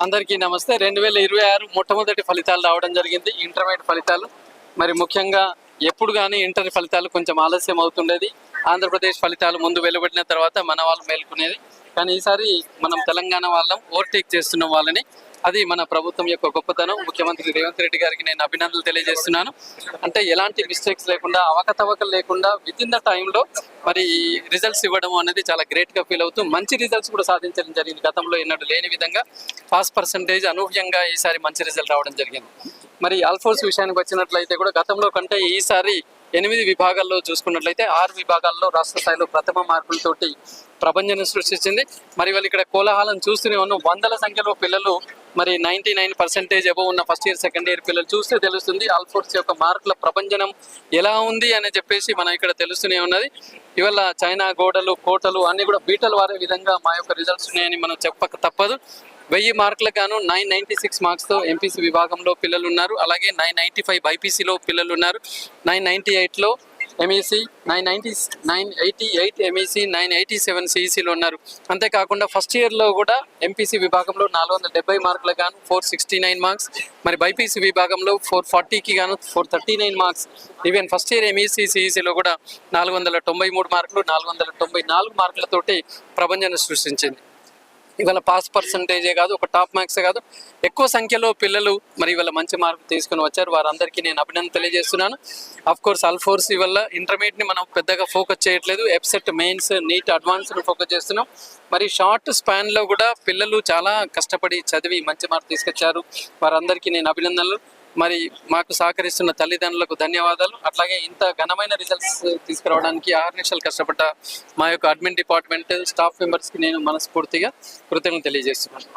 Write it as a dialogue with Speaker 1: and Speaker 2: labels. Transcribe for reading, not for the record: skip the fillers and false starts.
Speaker 1: అందరికీ నమస్తే. 2026 మొట్టమొదటి ఫలితాలు రావడం జరిగింది, ఇంటర్మీడియట్ ఫలితాలు. మరి ముఖ్యంగా ఎప్పుడు కానీ ఇంటర్ ఫలితాలు కొంచెం ఆలస్యం అవుతుండేది. ఆంధ్రప్రదేశ్ ఫలితాలు ముందు వెలువడిన తర్వాత మన వాళ్ళు మేల్కొనేది. కానీ ఈసారి మనం తెలంగాణ వాళ్ళం ఓవర్టేక్ చేస్తున్నాం వాళ్ళని. అది మన ప్రభుత్వం యొక్క గొప్పతనం. ముఖ్యమంత్రి రేవంత్ రెడ్డి గారికి నేను అభినందనలు తెలియజేస్తున్నాను. అంటే ఎలాంటి మిస్టేక్స్ లేకుండా, అవకతవకలు లేకుండా విత్ ఇన్ ద టైంలో మరి రిజల్ట్స్ ఇవ్వడం అనేది చాలా గ్రేట్గా ఫీల్ అవుతూ మంచి రిజల్ట్స్ కూడా సాధించడం జరిగింది. గతంలో ఎన్నడూ లేని విధంగా పాస్ పర్సంటేజ్ అనూహ్యంగా ఈసారి మంచి రిజల్ట్ రావడం జరిగింది. మరి ఆల్ఫోర్స్ విషయానికి వచ్చినట్లయితే కూడా గతంలో కంటే ఈసారి 8 విభాగాల్లో చూసుకున్నట్లయితే 6 విభాగాల్లో రాష్ట్ర స్థాయిలో ప్రథమ మార్కులతోటి ప్రభంజనం సృష్టించింది. మరి వాళ్ళు ఇక్కడ కోలాహలం చూస్తూనే ఉన్నాం. వందల సంఖ్యలో పిల్లలు మరి 99% అబవ్ ఉన్న ఫస్ట్ ఇయర్ సెకండ్ ఇయర్ పిల్లలు చూస్తే తెలుస్తుంది ఆల్ఫోర్స్ యొక్క మార్కుల ప్రభంజనం ఎలా ఉంది అని చెప్పేసి మనం ఇక్కడ తెలుస్తూనే ఉన్నది. ఇవాళ చైనా గోడలు కోటలు అన్ని కూడా బీటలు వారే విధంగా మా యొక్క రిజల్ట్స్ ఉన్నాయని మనం చెప్పక తప్పదు. 1000 మార్కులకు గాను 996 మార్క్స్తో ఎంపీసీ విభాగంలో పిల్లలు ఉన్నారు. అలాగే 995 బైపీసీలో పిల్లలు ఉన్నారు. 998లో ఎంఈసీ, 988 ఎంఈసీ, 987 సిఈసీలో ఉన్నారు. అంతేకాకుండా ఫస్ట్ ఇయర్లో కూడా ఎంపీసీ విభాగంలో 470 మార్కులకు గాను 469 మార్క్స్, మరి బైపీసీ విభాగంలో 440కి గాను 439 marks. Even first year MEC సిఈసీలో కూడా 493 మార్కులు, 494 మార్కులతోటి ప్రభంజనం సృష్టించింది. ఇవాళ పాస్ పర్సంటేజే కాదు, ఒక టాప్ మార్క్సే కాదు, ఎక్కువ సంఖ్యలో పిల్లలు మరి ఇవాళ మంచి మార్కులు తీసుకుని వచ్చారు. వారందరికీ నేను అభినందన తెలియజేస్తున్నాను. అఫ్ కోర్స్ ఆల్ఫోర్స్ ఇవాళ ఇంటర్మీడియట్ని మనం పెద్దగా ఫోకస్ చేయట్లేదు. ఎప్సెట్, మెయిన్స్, నీట్, అడ్వాన్స్ని ఫోకస్ చేస్తున్నాం. మరి షార్ట్ స్పాన్లో కూడా పిల్లలు చాలా కష్టపడి చదివి మంచి మార్కులు తీసుకొచ్చారు. వారందరికీ నేను అభినందనలు. మరి మాకు సహకరిస్తున్న తల్లిదండ్రులకు ధన్యవాదాలు. అట్లాగే ఇంత ఘనమైన రిజల్ట్స్ తీసుకురావడానికి 6 నిమిషాలు కష్టపడ్డ మా యొక్క అడ్మిన్ డిపార్ట్మెంట్ స్టాఫ్ మెంబర్స్కి నేను మనస్ఫూర్తిగా కృతజ్ఞతలు తెలియజేస్తున్నాను.